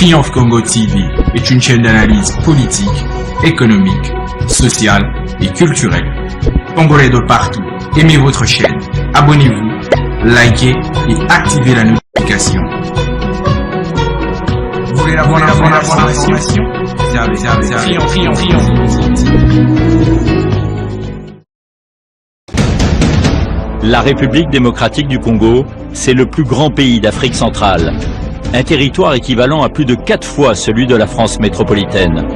Triomphe Congo TV est une chaîne d'analyse politique, économique, sociale et culturelle. Congolais de partout, aimez votre chaîne, abonnez-vous, likez et activez la notification. Vous voulez la bonne information? Triomphe. La République démocratique du Congo, c'est le plus grand pays d'Afrique centrale. Un territoire équivalent à plus de 4 fois celui de la France métropolitaine.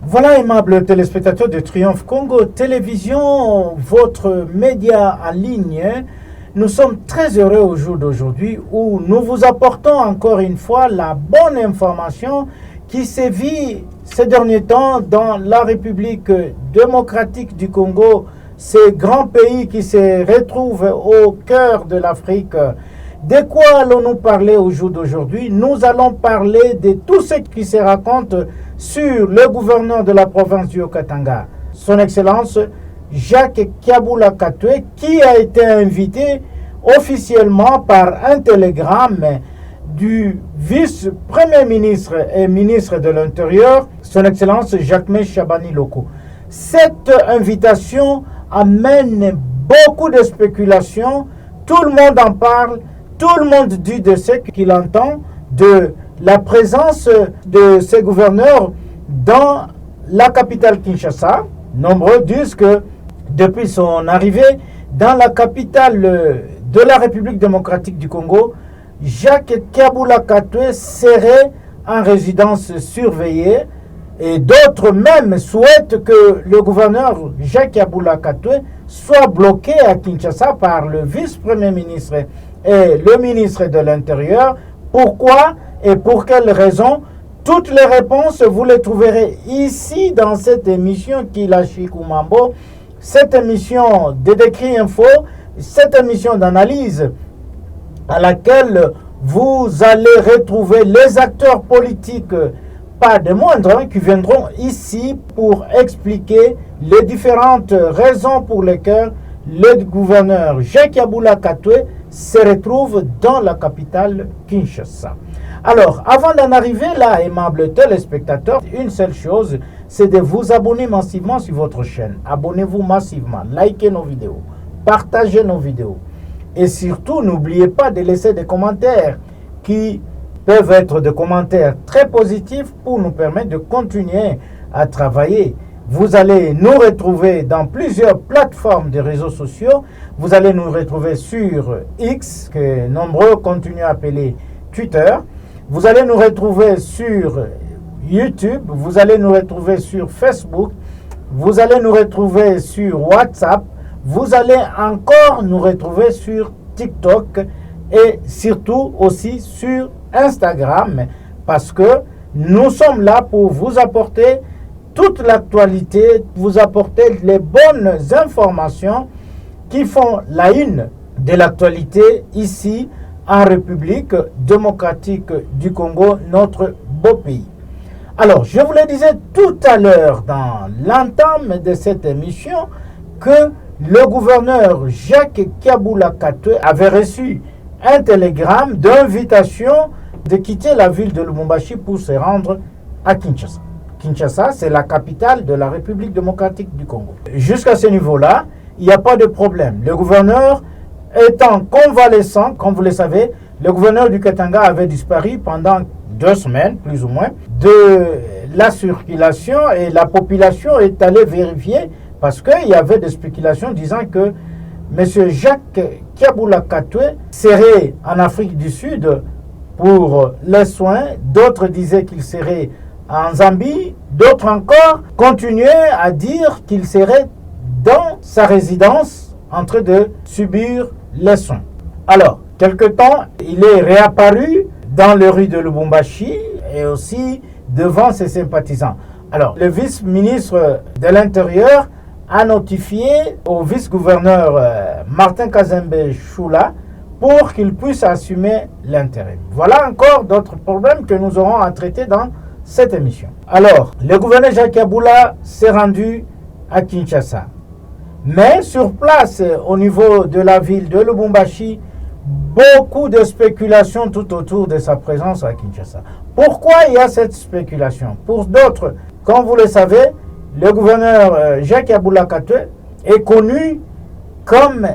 Voilà, aimables téléspectateurs de Triomphe Congo Télévision, votre média en ligne. Nous sommes très heureux au jour d'aujourd'hui où nous vous apportons encore une fois la bonne information qui sévit ces derniers temps dans la République démocratique du Congo, ce grand pays qui se retrouve au cœur de l'Afrique. De quoi allons-nous parler au jour d'aujourd'hui? Nous allons parler de tout ce qui se raconte sur le gouverneur de la province du Haut-Katanga, son Excellence Jacques Kiaboula Katoué, qui a été invité officiellement par un télégramme du vice-premier ministre et ministre de l'Intérieur, son Excellence Jacques Chabani Loko. Cette invitation amène beaucoup de spéculations, tout le monde en parle, tout le monde dit de ce qu'il entend de la présence de ces gouverneurs dans la capitale Kinshasa. Nombreux disent que depuis son arrivée dans la capitale de la République démocratique du Congo, Jacques Kiaboula Katoué serait en résidence surveillée et d'autres même souhaitent que le gouverneur Jacques Kiaboula Katoué soit bloqué à Kinshasa par le vice-premier ministre et le ministre de l'Intérieur. Pourquoi et pour quelles raisons? Toutes les réponses, vous les trouverez ici dans cette émission Kilashi Kumambo, cette émission de Décrit Info, cette émission d'analyse à laquelle vous allez retrouver les acteurs politiques, pas de moindres, qui viendront ici pour expliquer les différentes raisons pour lesquelles le gouverneur Jacques Kiaboula Katoué se retrouve dans la capitale Kinshasa. Alors, avant d'en arriver là, aimables téléspectateurs, une seule chose, c'est de vous abonner massivement sur votre chaîne. Abonnez-vous massivement, likez nos vidéos, partagez nos vidéos. Et surtout, n'oubliez pas de laisser des commentaires qui peuvent être des commentaires très positifs pour nous permettre de continuer à travailler. Vous allez nous retrouver dans plusieurs plateformes de réseaux sociaux. Vous allez nous retrouver sur X, que nombreux continuent à appeler Twitter. Vous allez nous retrouver sur YouTube. Vous allez nous retrouver sur Facebook. Vous allez nous retrouver sur WhatsApp. Vous allez encore nous retrouver sur TikTok et surtout aussi sur Instagram, parce que nous sommes là pour vous apporter toute l'actualité, vous apporter les bonnes informations qui font la une de l'actualité ici en République démocratique du Congo, notre beau pays. Alors, je vous le disais tout à l'heure dans l'entame de cette émission que le gouverneur Jacques Kiaboula Katoué avait reçu un télégramme d'invitation de quitter la ville de Lubumbashi pour se rendre à Kinshasa. Kinshasa, c'est la capitale de la République démocratique du Congo. Jusqu'à ce niveau-là, il n'y a pas de problème. Le gouverneur étant convalescent, comme vous le savez, le gouverneur du Katanga avait disparu pendant 2 semaines, plus ou moins, de la circulation et la population est allée vérifier parce qu'il y avait des spéculations disant que M. Jacques Kiaboula Katoué serait en Afrique du Sud pour les soins. D'autres disaient qu'il serait en Zambie. D'autres encore continuaient à dire qu'il serait dans sa résidence en train de subir les soins. Alors, quelque temps, il est réapparu dans les rues de Lubumbashi et aussi devant ses sympathisants. Alors, le vice-ministre de l'Intérieur a notifié au vice-gouverneur Martin Kazembe Choula pour qu'il puisse assumer l'intérim. Voilà encore d'autres problèmes que nous aurons à traiter dans cette émission. Alors, le gouverneur Jacques Kiaboula s'est rendu à Kinshasa. Mais sur place, au niveau de la ville de Lubumbashi, beaucoup de spéculations tout autour de sa présence à Kinshasa. Pourquoi il y a cette spéculation? Pour d'autres, comme vous le savez, le gouverneur Jacques Yabula Katoué est connu comme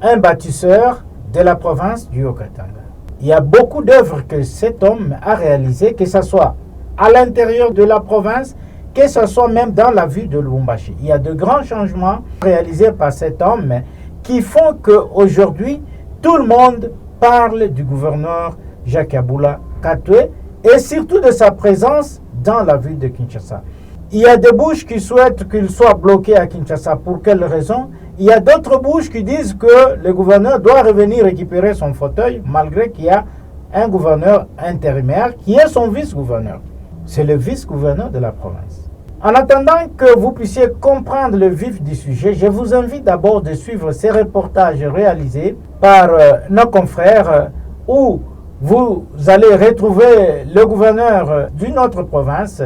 un bâtisseur de la province du Haut-Katanga. Il y a beaucoup d'œuvres que cet homme a réalisées, que ce soit à l'intérieur de la province, que ce soit même dans la ville de Lubumbashi. Il y a de grands changements réalisés par cet homme qui font qu'aujourd'hui, tout le monde parle du gouverneur Jacques Yabula Katoué et surtout de sa présence dans la ville de Kinshasa. Il y a des bouches qui souhaitent qu'il soit bloqué à Kinshasa. Pour quelle raison? Il y a d'autres bouches qui disent que le gouverneur doit revenir récupérer son fauteuil malgré qu'il y a un gouverneur intérimaire qui est son vice-gouverneur. C'est le vice-gouverneur de la province. En attendant que vous puissiez comprendre le vif du sujet, je vous invite d'abord de suivre ces reportages réalisés par nos confrères où vous allez retrouver le gouverneur d'une autre province,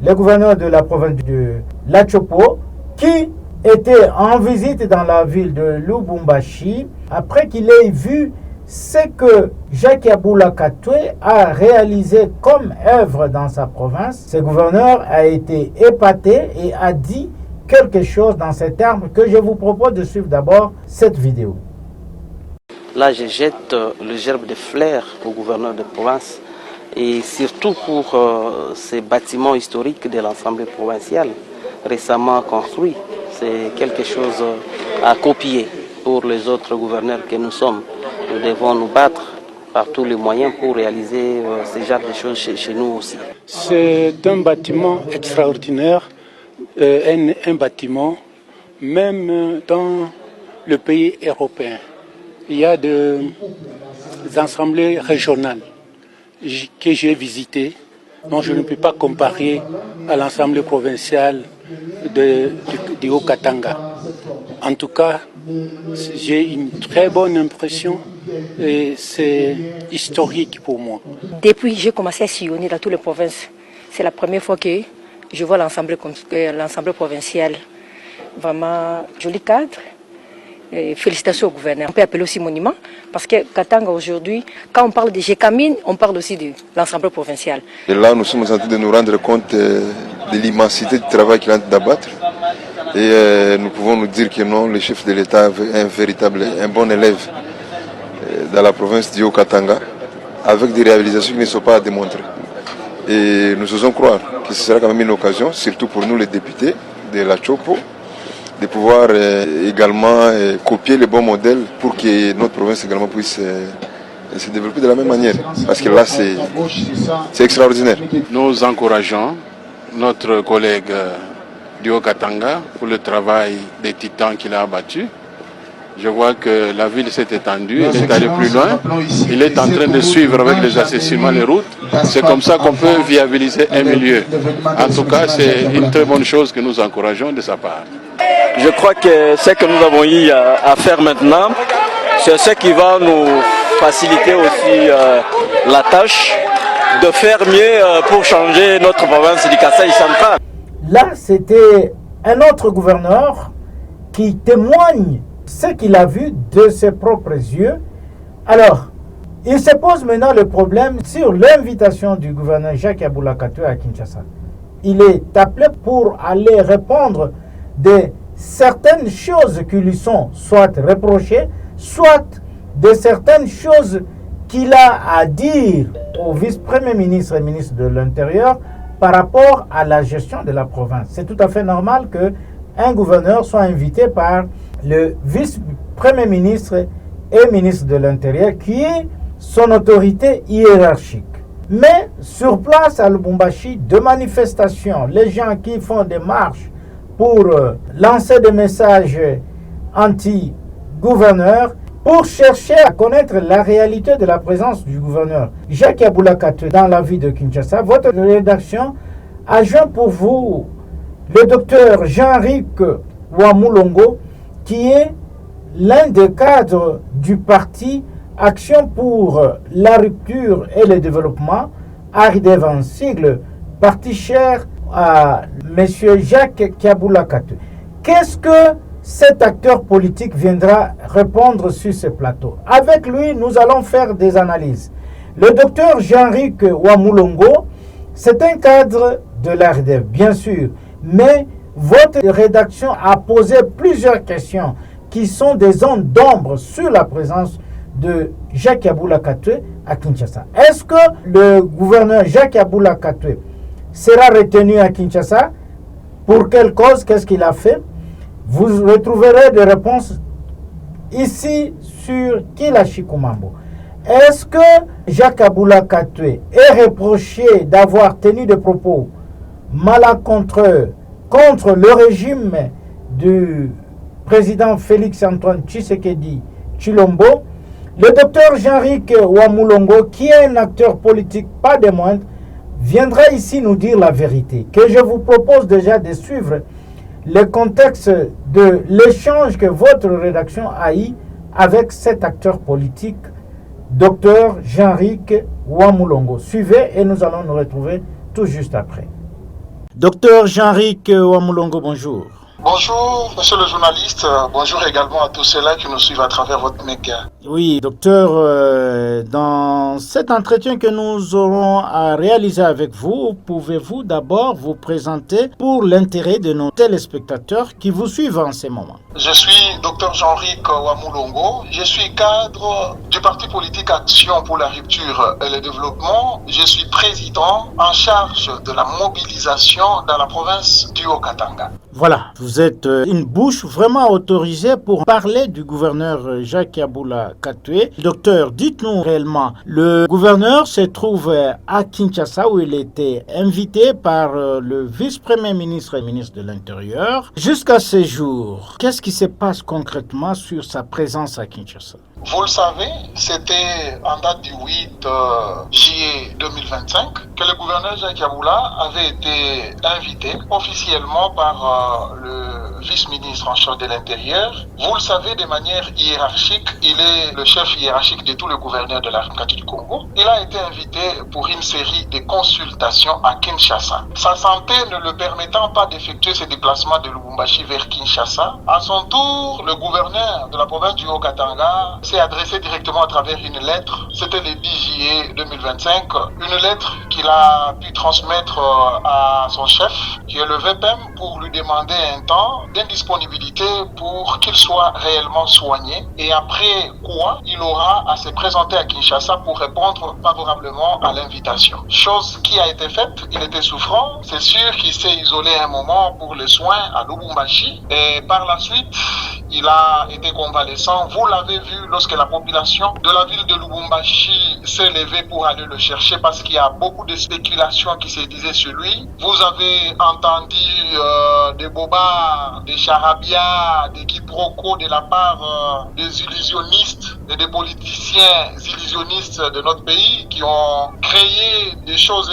le gouverneur de la province de Lachopo, qui était en visite dans la ville de Lubumbashi après qu'il ait vu ce que Jacques Yabula Katoué a réalisé comme œuvre dans sa province. Ce gouverneur a été épaté et a dit quelque chose dans ces termes que je vous propose de suivre d'abord cette vidéo. Là, je jette le gerbe de fleurs au gouverneur de province et surtout pour ces bâtiments historiques de l'Assemblée provinciale récemment construits. C'est quelque chose à copier pour les autres gouverneurs que nous sommes. Nous devons nous battre par tous les moyens pour réaliser ce genre de choses chez nous aussi. C'est un bâtiment extraordinaire, un bâtiment même dans le pays européen. Il y a des assemblées régionales que j'ai visitées, dont je ne peux pas comparer à l'Assemblée provinciale du Haut-Katanga. En tout cas, j'ai une très bonne impression et c'est historique pour moi. Depuis que j'ai commencé à sillonner dans toutes les provinces, c'est la première fois que je vois l'Assemblée provinciale. Vraiment joli cadre. Et félicitations au gouverneur. On peut appeler aussi monument parce que Katanga aujourd'hui, quand on parle de Gécamine, on parle aussi de l'Assemblée provinciale. Et là, nous sommes en train de nous rendre compte de l'immensité du travail qu'il est en train d'abattre. Et nous pouvons nous dire que non, le chef de l'État est un bon élève dans la province du Haut-Katanga, avec des réalisations qui ne sont pas à démontrer. Et nous osons croire que ce sera quand même une occasion, surtout pour nous les députés de la Chopo, de pouvoir également copier les bons modèles pour que notre province également puisse se développer de la même manière. Parce que là, c'est extraordinaire. Nous encourageons notre collègue du Haut-Katanga pour le travail des titans qu'il a abattu. Je vois que la ville s'est étendue, elle est allée plus loin. Il est en train de suivre avec les assaisonnements les routes. C'est comme ça qu'on peut viabiliser un milieu. En tout cas, c'est une très bonne chose que nous encourageons de sa part. Je crois que ce que nous avons eu à faire maintenant, c'est ce qui va nous faciliter aussi la tâche de faire mieux pour changer notre province du Kasaï central. Là, c'était un autre gouverneur qui témoigne ce qu'il a vu de ses propres yeux. Alors, il se pose maintenant le problème sur l'invitation du gouverneur Jacques Yabula Katoué à Kinshasa. Il est appelé pour aller répondre de certaines choses qui lui sont soit reprochées, soit de certaines choses qu'il a à dire au vice-premier ministre et ministre de l'Intérieur par rapport à la gestion de la province. C'est tout à fait normal qu'un gouverneur soit invité par le vice-premier ministre et ministre de l'Intérieur, qui est son autorité hiérarchique. Mais sur place à Lubumbashi, de manifestations, les gens qui font des marches pour lancer des messages anti-gouverneurs, pour chercher à connaître la réalité de la présence du gouverneur Jacques Yabula Katoué dans la ville de Kinshasa, votre rédaction a joint pour vous le docteur Jean-Ric Ouamulongo, qui est l'un des cadres du parti Action pour la rupture et le développement, ARIDEV en sigle, parti cher à M. Jacques Yabula Katoué. Qu'est-ce que cet acteur politique viendra répondre sur ce plateau? Avec lui, nous allons faire des analyses. Le docteur Jean-Ric Ouamoulongo, c'est un cadre de l'ARDEF, bien sûr, mais votre rédaction a posé plusieurs questions qui sont des zones d'ombre sur la présence de Jacques Yaboula Katoué à Kinshasa. Est-ce que le gouverneur Jacques Yaboula Katoué sera retenu à Kinshasa? Pour quelle cause? Qu'est-ce qu'il a fait? Vous retrouverez des réponses ici sur Kilachikumambo. Est-ce que Jacques Yaboula Katoué est reproché d'avoir tenu des propos malencontreux contre le régime du président Félix-Antoine Tshisekedi Tshilombo? Le docteur Jean-Ric Ouamoulongo, qui est un acteur politique pas des moindres, viendra ici nous dire la vérité. Que je vous propose déjà de suivre le contexte de l'échange que votre rédaction a eu avec cet acteur politique, docteur Jean-Ric Ouamoulongo. Suivez et nous allons nous retrouver tout juste après. Docteur Jean-Ric Ouamoulongo, bonjour. Bonjour, monsieur le journaliste. Bonjour également à tous ceux-là qui nous suivent à travers votre média. Oui, docteur, dans cet entretien que nous aurons à réaliser avec vous, pouvez-vous d'abord vous présenter pour l'intérêt de nos téléspectateurs qui vous suivent en ces moments? Je suis docteur Jean-Ric Ouamoulongo. Je suis cadre du parti politique Action pour la rupture et le développement. Je suis président en charge de la mobilisation dans la province du Haut-Katanga. Voilà, vous êtes une bouche vraiment autorisée pour parler du gouverneur Jacques Yaboula Katoué. Docteur, dites-nous réellement, le gouverneur se trouve à Kinshasa où il était invité par le vice-premier ministre et ministre de l'Intérieur. Jusqu'à ce jour, qu'est-ce qui se passe concrètement sur sa présence à Kinshasa? Vous le savez, c'était en date du 8 juillet 2025 que le gouverneur Jacques Yaboula avait été invité officiellement par le vice-ministre en charge de l'Intérieur. Vous le savez, de manière hiérarchique, il est le chef hiérarchique de tous les gouverneurs de la République du Congo. Il a été invité pour une série de consultations à Kinshasa. Sa santé ne le permettant pas d'effectuer ses déplacements de Lubumbashi vers Kinshasa, à son tour, le gouverneur de la province du Haut-Katanga s'est adressé directement à travers une lettre. C'était le 10 juillet 2025. Une lettre qu'il a pu transmettre à son chef, qui est le VPM, pour lui demander un temps d'indisponibilité pour qu'il soit réellement soigné. Et après quoi, il aura à se présenter à Kinshasa pour répondre favorablement à l'invitation. Chose qui a été faite, il était souffrant. C'est sûr qu'il s'est isolé un moment pour les soins à Lubumbashi. Et par la suite, il a été convalescent. Vous l'avez vu lorsque la population de la ville de Lubumbashi s'est levée pour aller le chercher parce qu'il y a beaucoup de spéculations qui se disaient sur lui. Vous avez entendu des bobards, des charabia, des quiproquos de la part des illusionnistes et des politiciens illusionnistes de notre pays qui ont créé des choses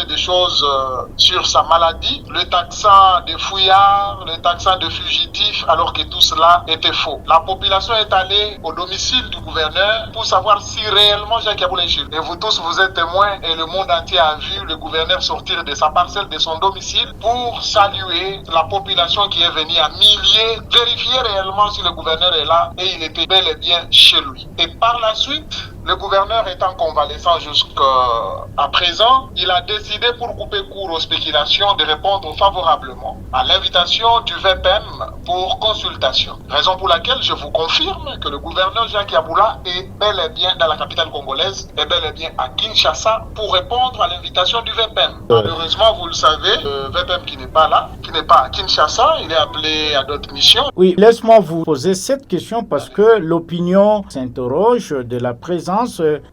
sur sa maladie, le taxant de fouillards, le taxant de fugitifs, alors que tout cela était faux. La population est allée au domicile du gouverneur pour savoir si réellement Jacques Yaboula est chez lui. Et vous tous, vous êtes témoins et le monde entier a vu le gouverneur sortir de sa parcelle, de son domicile, pour saluer la population qui est venue à milliers, vérifier réellement si le gouverneur est là, et il était bel et bien chez lui. Et par la suite, le gouverneur étant convalescent jusqu'à présent, il a décidé, pour couper court aux spéculations, de répondre favorablement à l'invitation du VPM pour consultation. Raison pour laquelle je vous confirme que le gouverneur Jacques Yaboula est bel et bien dans la capitale congolaise, est bel et bien à Kinshasa pour répondre à l'invitation du VPM. Malheureusement, vous le savez, le VPM qui n'est pas là, qui n'est pas à Kinshasa, il est appelé à d'autres missions. Oui, laisse-moi vous poser cette question parce que l'opinion s'interroge de la présence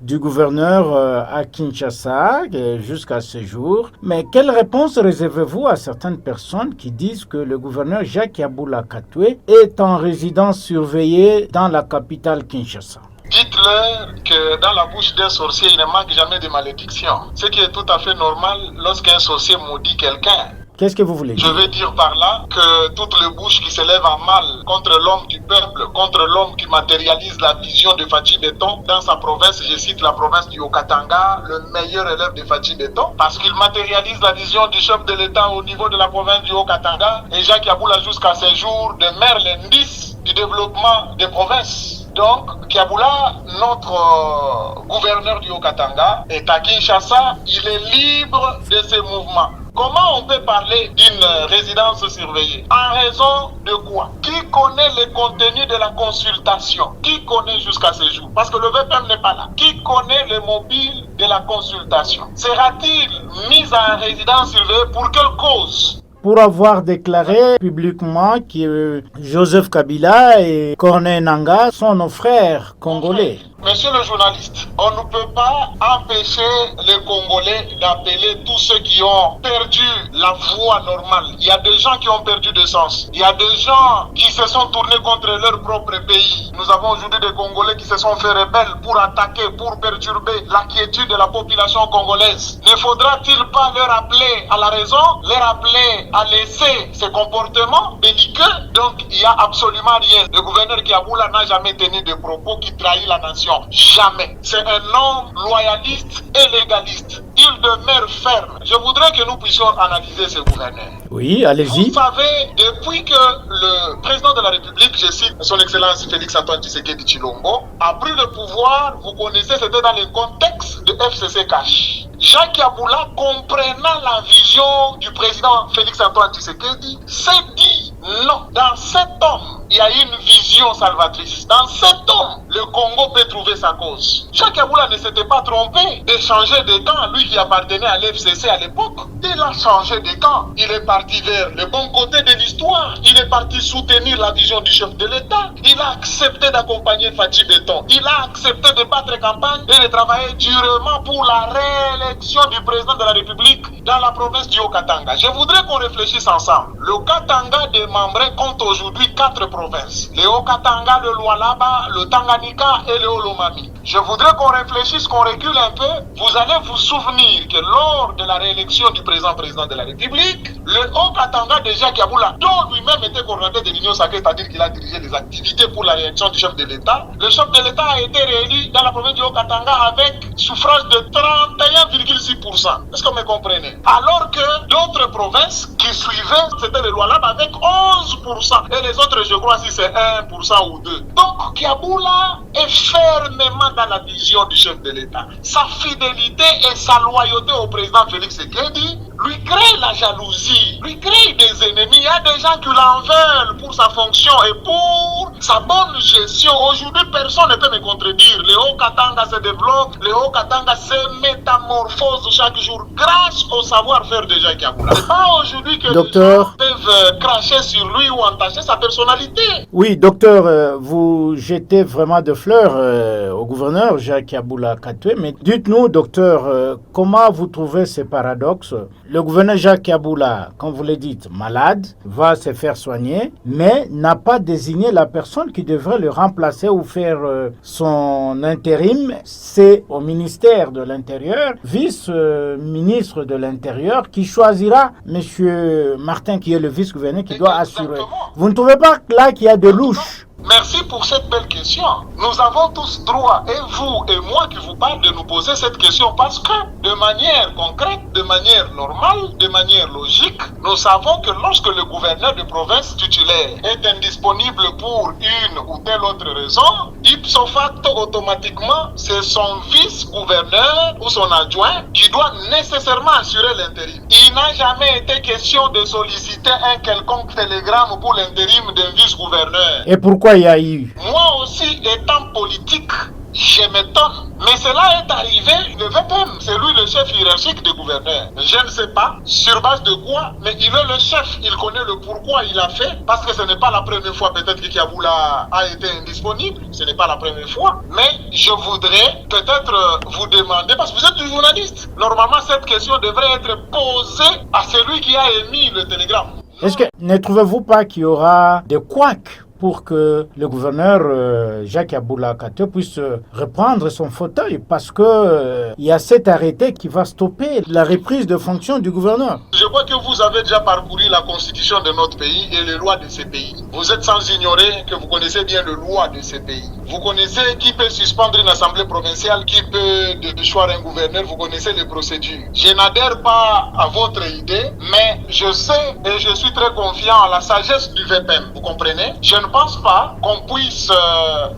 du gouverneur à Kinshasa jusqu'à ce jour. Mais quelle réponse réservez-vous à certaines personnes qui disent que le gouverneur Jacques Yaboula Katoué est en résidence surveillée dans la capitale Kinshasa? Dites-leur que dans la bouche d'un sorcier, il ne manque jamais de malédiction. Ce qui est tout à fait normal lorsqu'un sorcier maudit quelqu'un. Qu'est-ce que vous voulez dire? Je veux dire par là que toutes les bouches qui se lèvent en mal contre l'homme du peuple, contre l'homme qui matérialise la vision de Fachi Beton dans sa province, je cite la province du Haut-Katanga, le meilleur élève de Fachi Beton, parce qu'il matérialise la vision du chef de l'État au niveau de la province du Haut-Katanga, et Jacques Yaboula jusqu'à ce jour demeure l'indice du développement des provinces. Donc, Kiaboula, notre gouverneur du Haut-Katanga, est à Kinshasa, il est libre de ses mouvements. Comment on peut parler d'une résidence surveillée? En raison de quoi? Qui connaît le contenu de la consultation? Qui connaît jusqu'à ce jour? Parce que le VPM n'est pas là. Qui connaît le mobile de la consultation? Sera-t-il mis en résidence surveillée pour quelle cause? Pour avoir déclaré publiquement que Joseph Kabila et Corneille Nangaa sont nos frères congolais. Monsieur le journaliste, on ne peut pas empêcher les Congolais d'appeler tous ceux qui ont perdu la voie normale. Il y a des gens qui ont perdu de sens. Il y a des gens qui se sont tournés contre leur propre pays. Nous avons aujourd'hui des Congolais qui se sont fait rebelles pour attaquer, pour perturber la quiétude de la population congolaise. Ne faudra-t-il pas leur appeler à la raison, leur appeler à laisser ces comportements belliqueux? Donc il n'y a absolument rien. Le gouverneur Kiaboula n'a jamais tenu de propos qui trahit la nation. Jamais. C'est un homme loyaliste et légaliste. Il demeure ferme. Je voudrais que nous puissions analyser ce gouverneur. Oui, allez-y. Vous savez, depuis que le président de la République, je cite son Excellence Félix-Antoine Tshisekedi Tshilombo, a pris le pouvoir, vous connaissez, c'était dans le contexte de FCC Cash. Jacques Kiaboula, comprenant la vision du président Félix-Antoine Tshisekedi, s'est dit non, dans cet homme, il y a une vision salvatrice. Dans cet homme, le Congo peut trouver sa cause. Jacques Kiaboula ne s'était pas trompé de changer de camp, lui qui appartenait à l'FCC à l'époque. Il a changé de camp. Il est parti vers le bon côté de l'histoire. Il est parti soutenir la vision du chef de l'État. Il a accepté d'accompagner Fathi Beton. Il a accepté de battre campagne et de travailler durement pour la réélection du président de la République dans la province du Haut-Katanga. Je voudrais qu'on réfléchisse ensemble. Le Katanga démembré compte aujourd'hui 4 provinces. Le Haut-Katanga, le Lualaba, le Tanganyika et le Olomami. Je voudrais qu'on réfléchisse, qu'on recule un peu. Vous allez vous souvenir que lors de la réélection du président de la République, le Haut-Katanga de Jacques Kiaboula, dont lui-même était coordonnateur de l'Union sacrée, c'est-à-dire qu'il a dirigé les activités pour la réélection du chef de l'État, le chef de l'État a été réélu dans la province du Haut-Katanga avec suffrage de 31,6%. Est-ce que vous me comprenez? Alors que d'autres provinces qui suivaient, c'était le Lualaba avec 11%. Et les autres, je crois, si c'est 1% ou 2%. Donc, Kiaboula est fermement dans la vision du chef de l'État. Sa fidélité et sa loyauté au président Félix Tshisekedi lui crée la jalousie, lui crée des ennemis. Il y a des gens qui l'en veulent pour sa fonction et pour sa bonne gestion. Aujourd'hui, personne ne peut me contredire. Le Haut-Katanga se développe, le Haut-Katanga se métamorphose chaque jour grâce au savoir-faire de Jacques Kiaboula. C'est pas aujourd'hui que Docteur, les gens peuvent cracher sur lui ou entacher sa personnalité. Oui, docteur, vous jetez vraiment de fleurs au gouverneur Jacques Kiaboula Katoué, mais dites-nous, docteur, comment vous trouvez ces paradoxes? Le gouverneur Jacques Kiaboula, comme vous le dites, malade, va se faire soigner, mais n'a pas désigné la personne qui devrait le remplacer ou faire son intérim. C'est au ministère de l'Intérieur, vice-ministre de l'Intérieur, qui choisira M. Martin, qui est le vice-gouverneur, qui doit assurer. Vous ne trouvez pas là qu'il y a de louche? Merci pour cette belle question. Nous avons tous droit, et vous et moi qui vous parle, de nous poser cette question parce que de manière concrète, de manière normale, de manière logique, nous savons que lorsque le gouverneur de province titulaire est indisponible pour une ou telle autre raison, ipso facto automatiquement, c'est son vice-gouverneur ou son adjoint qui doit nécessairement assurer l'intérim. Il n'a jamais été question de solliciter un quelconque télégramme pour l'intérim d'un vice-gouverneur. Et pourquoi il y a eu? Moi aussi, étant politique, je m'étonne. Mais cela est arrivé, le VPM, c'est lui le chef hiérarchique du gouverneur. Je ne sais pas sur base de quoi, mais il est le chef, il connaît le pourquoi il a fait, parce que ce n'est pas la première fois peut-être que Kiaboula a été indisponible, ce n'est pas la première fois, mais je voudrais peut-être vous demander, parce que vous êtes du journaliste, normalement cette question devrait être posée à celui qui a émis le télégramme. Est-ce que ne trouvez-vous pas qu'il y aura des couacs pour que le gouverneur Jacques Kiaboula Katoué puisse reprendre son fauteuil, parce que il y a cet arrêté qui va stopper la reprise de fonction du gouverneur? Je crois que vous avez déjà parcouru la constitution de notre pays et les lois de ces pays. Vous êtes sans ignorer que vous connaissez bien les lois de ces pays. Vous connaissez qui peut suspendre une assemblée provinciale, qui peut choisir un gouverneur, vous connaissez les procédures. Je n'adhère pas à votre idée, mais je sais et je suis très confiant à la sagesse du VPM. Vous comprenez? Je ne pense pas qu'on puisse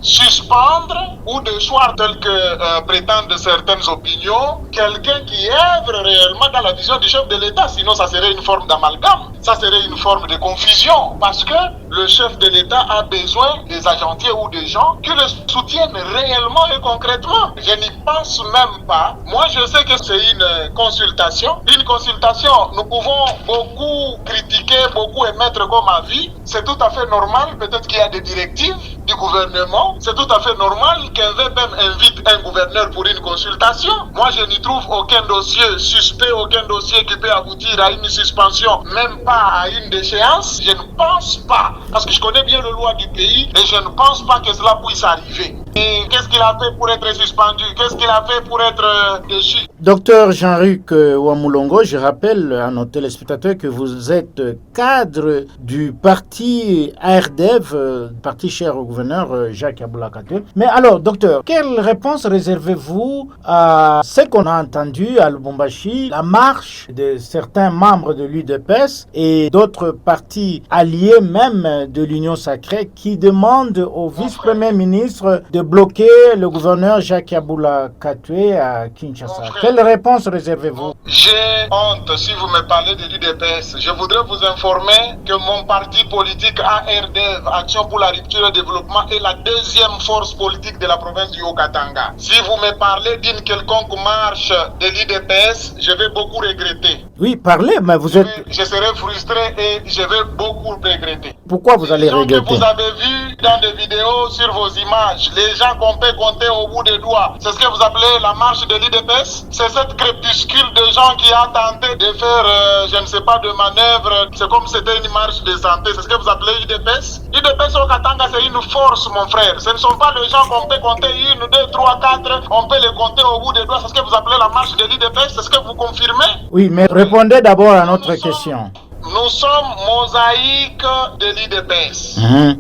suspendre ou de choix tel que prétendent certaines opinions quelqu'un qui œuvre réellement dans la vision du chef de l'État. Sinon, ça serait une forme d'amalgame, ça serait une forme de confusion. Parce que le chef de l'État a besoin des agentiers ou des gens qui le soutiennent réellement et concrètement. Je n'y pense même pas. Moi, je sais que c'est une consultation. Une consultation, nous pouvons beaucoup critiquer, beaucoup émettre comme avis. C'est tout à fait normal. Peut-être qu'il y a des directives du gouvernement. C'est tout à fait normal qu'un VPM invite un gouverneur pour une consultation. Moi, je n'y trouve aucun dossier suspect, aucun dossier qui peut aboutir à une suspension, même pas à une déchéance. Je ne pense pas, parce que je connais bien les lois du pays et je ne pense pas que cela puisse arriver. Et qu'est-ce qu'il a fait pour être suspendu? Qu'est-ce qu'il a fait pour être déchu? Docteur Jean-Luc Ouamoulongo, je rappelle à nos téléspectateurs que vous êtes cadre du parti ARDEV, parti cher au gouverneur Jacques Aboula Katoué. Mais alors, docteur, quelle réponse réservez-vous à ce qu'on a entendu à Lubumbashi, la marche de certains membres de l'UDPS et d'autres partis alliés même de l'Union sacrée qui demandent au vice-premier ministre de bloquer le gouverneur Jacques Aboula Katoué à Kinshasa? Quelle réponse réservez-vous? J'ai honte si vous me parlez de l'UDPS. Je voudrais vous informer que mon parti politique ARDEV, Action pour la rupture et le développement, est la deuxième force politique de la province du Haut-Katanga. Si vous me parlez d'une quelconque marche de l'UDPS, je vais beaucoup regretter. Oui, parlez, mais vous êtes... Je serai frustré et je vais beaucoup regretter. Pourquoi vous allez regretter? Que vous avez vu dans des vidéos sur vos images, les gens qu'on peut compter au bout des doigts, c'est ce que vous appelez la marche de l'UDPS? C'est cette crépuscule de gens qui a tenté de faire, je ne sais pas, de manœuvre. C'est comme si c'était une marche de santé. C'est ce que vous appelez l'UDPS? L'UDPS au Katanga, c'est une force, mon frère. Ce ne sont pas les gens qu'on peut compter 1, 2, 3, 4. On peut les compter au bout des doigts. C'est ce que vous appelez la marche de l'UDPS? C'est ce que vous confirmez? Oui, mais répondez d'abord à notre question. Nous sommes mosaïque de l'IDPS,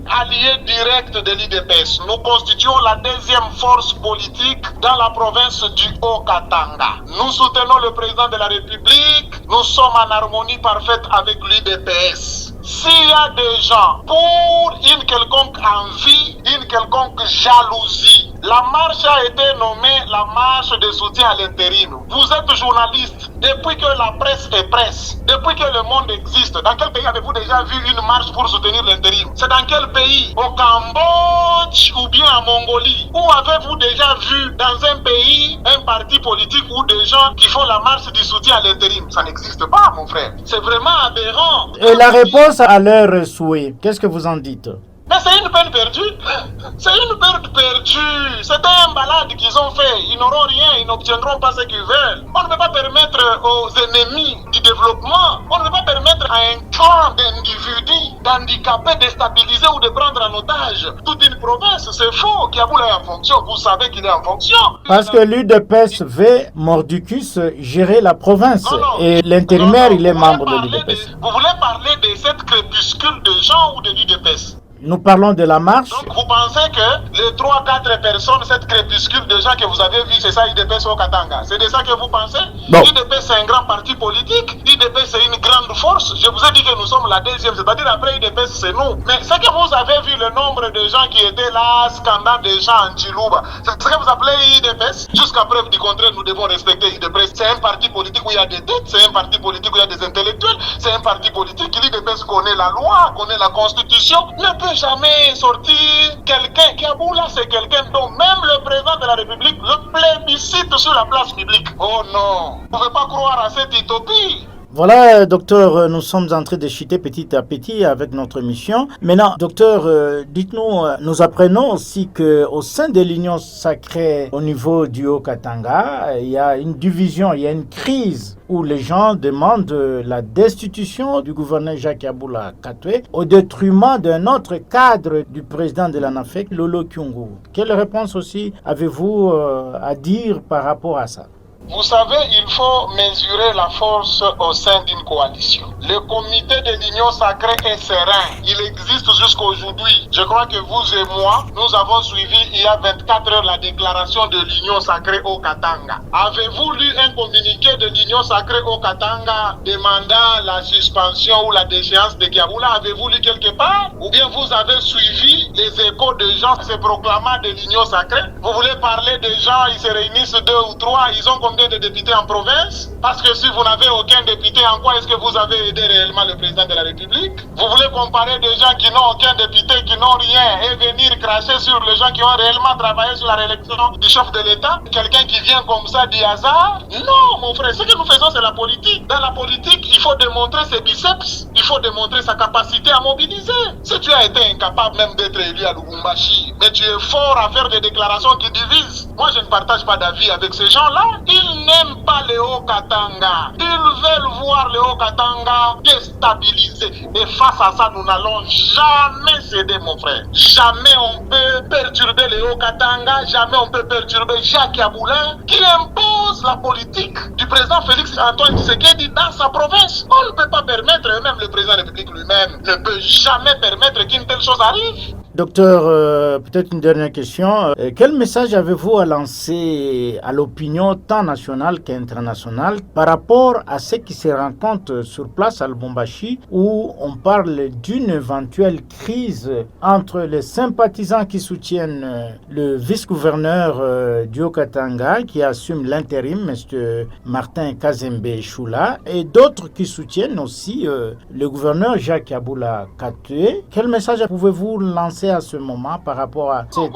alliés directs de l'IDPS. Nous constituons la deuxième force politique dans la province du Haut-Katanga. Nous soutenons le président de la République. Nous sommes en harmonie parfaite avec l'IDPS. S'il y a des gens pour une quelconque envie, une quelconque jalousie, la marche a été nommée la marche de soutien à l'intérim. Vous êtes journaliste. Depuis que la presse est presse, depuis que le monde existe, dans quel pays avez-vous déjà vu une marche pour soutenir l'intérim? C'est dans quel pays? Au Cambodge ou bien en Mongolie? Où avez-vous déjà vu dans un pays un parti politique ou des gens qui font la marche du soutien à l'intérim? Ça n'existe pas, mon frère. C'est vraiment aberrant. Et la réponse à leur souhait, qu'est-ce que vous en dites? Mais c'est une peine perdue. C'est une peine perdue. C'était un balade qu'ils ont fait. Ils n'auront rien, ils n'obtiendront pas ce qu'ils veulent. On ne peut pas permettre aux ennemis du développement, on ne peut pas permettre à un clan d'individus d'handicaper, de déstabiliser ou de prendre en otage toute une province. C'est faux. Kiaboula est en fonction. Vous savez qu'il est en fonction. Parce que l'UDPS veut Mordicus gérer la province. Et l'intérimaire, il est membre de l'UDPS. Vous voulez parler de cette crépuscule de gens ou de l'UDPS? Nous parlons de la marche. Donc vous pensez que les 3-4 personnes, cette crépuscule de gens que vous avez vu, c'est ça l'UDPS au Katanga? C'est de ça que vous pensez? L'UDPS c'est un grand parti politique, l'UDPS c'est une grande force. Je vous ai dit que nous sommes la deuxième, c'est-à-dire après l'UDPS c'est nous. Mais c'est que vous avez vu le nombre de gens qui étaient là, scandale des gens en Chilouba. C'est ce que vous appelez l'UDPS? Jusqu'à preuve du contraire, nous devons respecter l'UDPS. C'est un parti politique où il y a des têtes, c'est un parti politique où il y a des intellectuels, c'est un parti politique qui l'UDPS connaît la loi, connaît la constitution, ne peut jamais sortir quelqu'un. Kiaboula, c'est quelqu'un dont même le président de la République le plébiscite sur la place publique. Oh non, vous ne pouvez pas croire à cette utopie. Voilà, docteur, nous sommes en train de chuter petit à petit avec notre mission. Maintenant, docteur, dites-nous, nous apprenons aussi qu'au sein de l'Union sacrée au niveau du Haut-Katanga, il y a une division, il y a une crise où les gens demandent la destitution du gouverneur Jacques Aboula Katoué au détriment d'un autre cadre du président de l'ANAFEC, Lolo Kyungu. Quelle réponse aussi avez-vous à dire par rapport à ça? Vous savez, il faut mesurer la force au sein d'une coalition. Le comité de l'Union sacrée est serein. Il existe jusqu'à aujourd'hui. Je crois que vous et moi, nous avons suivi il y a 24 heures la déclaration de l'Union sacrée au Katanga. Avez-vous lu un communiqué de l'Union sacrée au Katanga demandant la suspension ou la déchéance de Kiaboula? Avez-vous lu quelque part? Ou bien vous avez suivi les échos de gens se proclamant de l'Union sacrée? Vous voulez parler des gens, ils se réunissent 2 ou 3, ils ont combien de députés en province? Parce que si vous n'avez aucun député, en quoi est-ce que vous avez aidé réellement le président de la République? Vous voulez comparer des gens qui n'ont aucun député, qui n'ont rien, et venir cracher sur les gens qui ont réellement travaillé sur la réélection du chef de l'État? Quelqu'un qui vient comme ça du hasard? Non, mon frère, ce que nous faisons, c'est la politique. Dans la politique, il faut démontrer ses biceps, il faut démontrer sa capacité à mobiliser. Si tu as été incapable même d'être élu à Lubumbashi, mais tu es fort à faire des déclarations qui divisent. Moi, je ne partage pas d'avis avec ces gens-là. Ils n'aiment pas le Haut-Katanga. Ils veulent voir le Haut-Katanga déstabilisé. Et face à ça, nous n'allons jamais céder, mon frère. Jamais on peut perturber le Haut-Katanga. Jamais on peut perturber Jacques Yaboulin qui impose la politique du président Félix Antoine Tshisekedi dans sa province. On ne peut pas permettre, même le président de la République lui-même ne peut jamais permettre qu'une telle chose arrive. Docteur, peut-être une dernière question. Quel message avez-vous à lancer à l'opinion tant nationale qu'internationale par rapport à ce qui se rencontre sur place à Lubumbashi, où on parle d'une éventuelle crise entre les sympathisants qui soutiennent le vice-gouverneur du Haut-Katanga qui assume l'intérim, M. Martin Kazembe Choula, et d'autres qui soutiennent aussi le gouverneur Jacques Yaboula Katoué. Quel message pouvez-vous lancer à ce moment par rapport à cette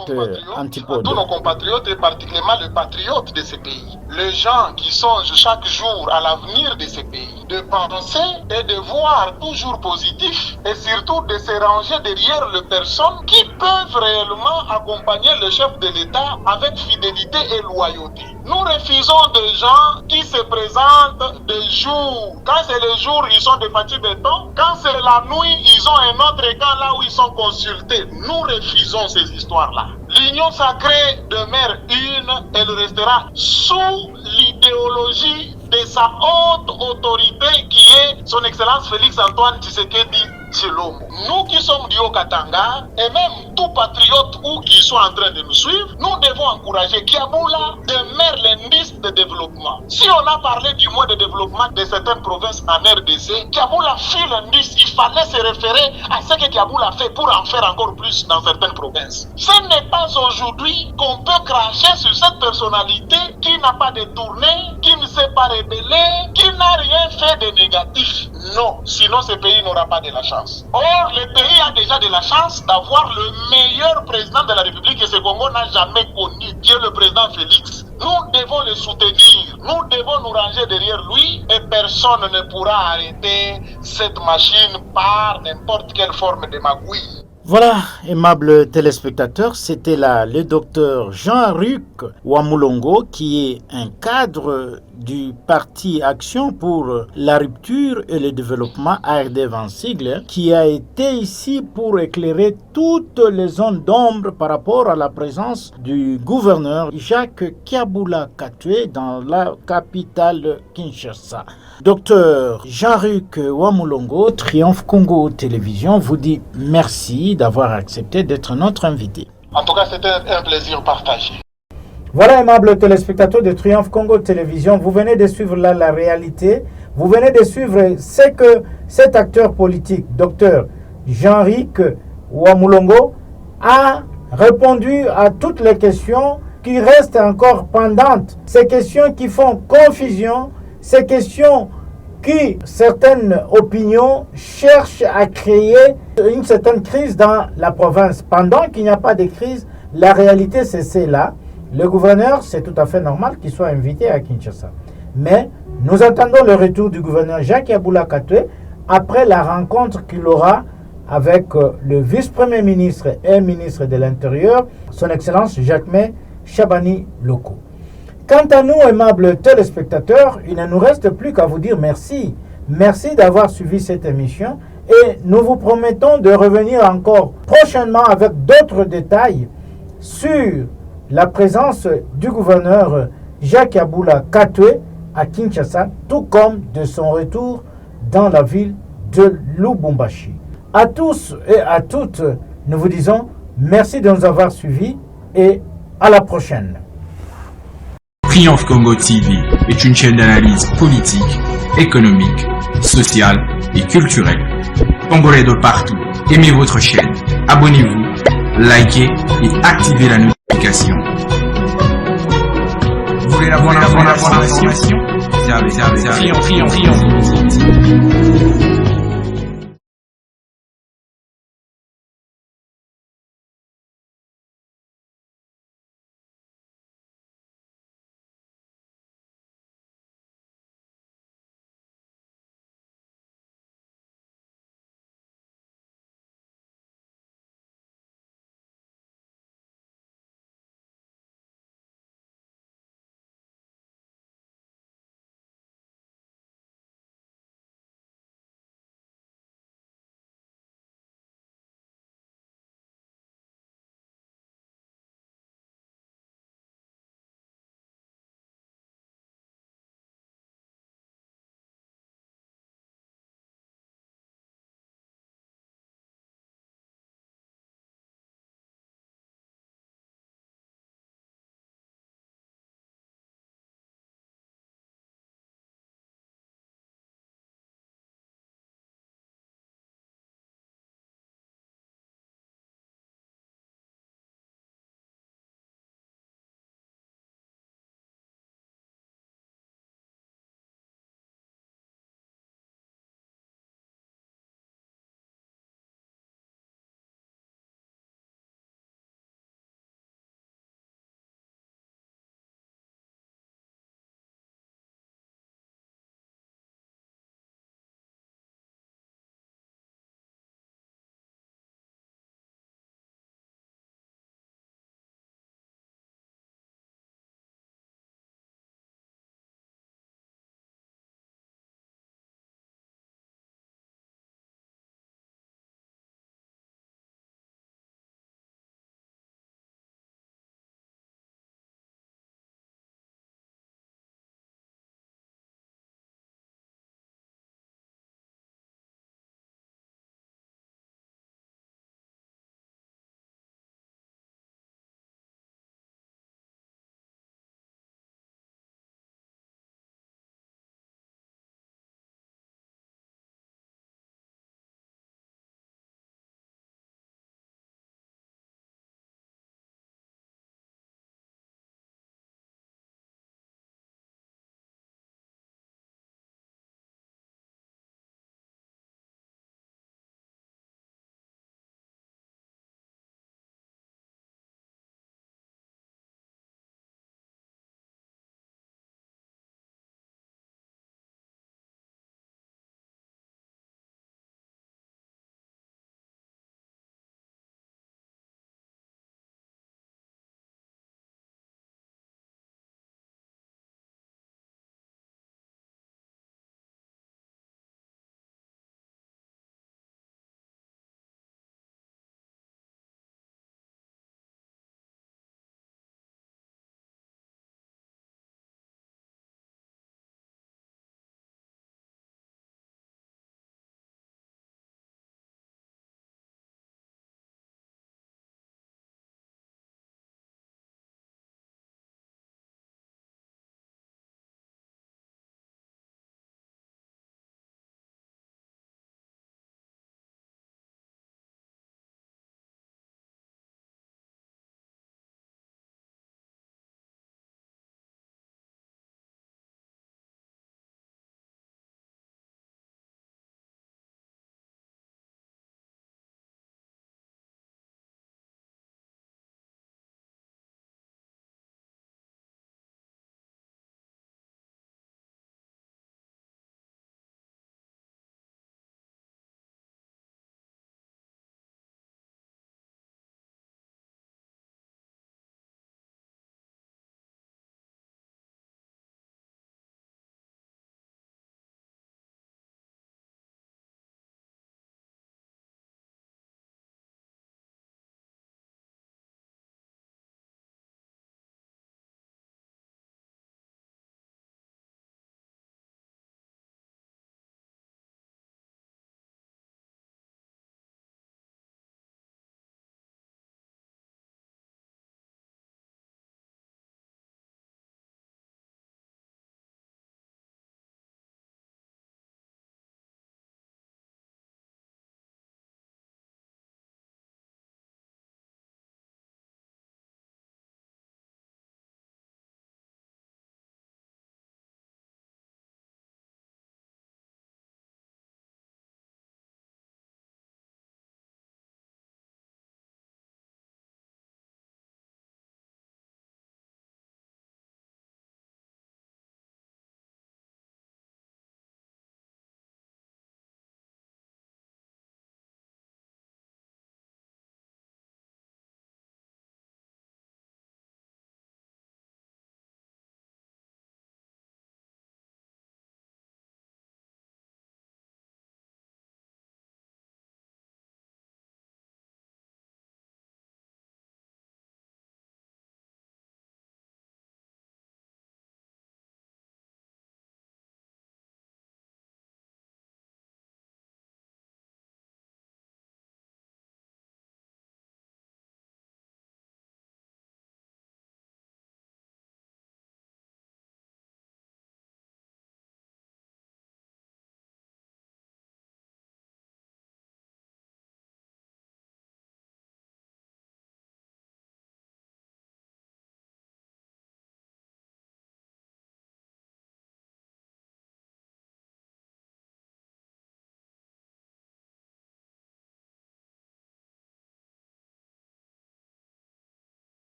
antipode? Tous nos compatriotes et particulièrement les patriotes de ces pays, les gens qui songent chaque jour à l'avenir de ces pays, de penser et de voir toujours positif et surtout de se ranger derrière les personnes qui peuvent réellement accompagner le chef de l'État avec fidélité et loyauté. Nous refusons des gens qui se présentent de jour. Quand c'est le jour, ils sont de petits béton. Quand c'est la nuit, ils ont un autre camp là où ils sont consultés. Nous refusons ces histoires-là. L'Union sacrée demeure une, elle restera sous l'idéologie de sa haute autorité qui est son Excellence Félix Antoine Tshisekedi Tshilombo. Nous qui sommes du Haut-Katanga et même tout patriote ou qui sont en train de nous suivre, nous devons encourager Kiaboula demeure l'indice de développement. Si on a parlé du mode de développement de certaines provinces en RDC, Kiaboula fit l'indice. Il fallait se référer à ce que Kiaboula fait pour en faire encore plus dans certaines provinces. Ce n'est pas aujourd'hui qu'on peut cracher sur cette personnalité qui n'a pas détourné, qui ne s'est pas rébellé, qui n'a rien fait de négatif. Non, sinon ce pays n'aura pas de la chance. Or, le pays a déjà de la chance d'avoir le meilleur président de la République que ce Congo n'a jamais connu, qui est le président Félix. Nous devons le soutenir, nous devons nous ranger derrière lui et personne ne pourra arrêter cette machine par n'importe quelle forme de magouille. Voilà, aimables téléspectateurs, c'était là le docteur Jean-Luc Wamulongo, qui est un cadre du parti Action pour la rupture et le développement ARD en sigle, qui a été ici pour éclairer toutes les zones d'ombre par rapport à la présence du gouverneur Jacques Yaboula Katoué dans la capitale Kinshasa. Docteur Jean-Luc Wamulongo, Triomphe Congo Télévision, vous dit merci d'avoir accepté d'être notre invité. En tout cas, c'était un plaisir partagé. Voilà, aimables téléspectateurs de Triomphe Congo Télévision, vous venez de suivre là la réalité, vous venez de suivre ce que cet acteur politique, docteur Jean-Luc Wamulongo, a répondu à toutes les questions qui restent encore pendantes, ces questions qui font confusion, ces questions qui, certaines opinions, cherchent à créer une certaine crise dans la province. Pendant qu'il n'y a pas de crise, la réalité c'est celle-là. Le gouverneur, c'est tout à fait normal qu'il soit invité à Kinshasa. Mais nous attendons le retour du gouverneur Jacques Yaboula Katoué après la rencontre qu'il aura avec le vice-premier ministre et ministre de l'Intérieur, son Excellence Jacquemain Chabani Loko. Quant à nous, aimables téléspectateurs, il ne nous reste plus qu'à vous dire merci. Merci d'avoir suivi cette émission et nous vous promettons de revenir encore prochainement avec d'autres détails sur la présence du gouverneur Jacques Aboula Katwe à Kinshasa, tout comme de son retour dans la ville de Lubumbashi. À tous et à toutes, nous vous disons merci de nous avoir suivis et à la prochaine. Triomphe Congo TV est une chaîne d'analyse politique, économique, sociale et culturelle. Congolais de partout, aimez votre chaîne, abonnez-vous, likez et activez la notification. Vous voulez la bonne information? Triomphe.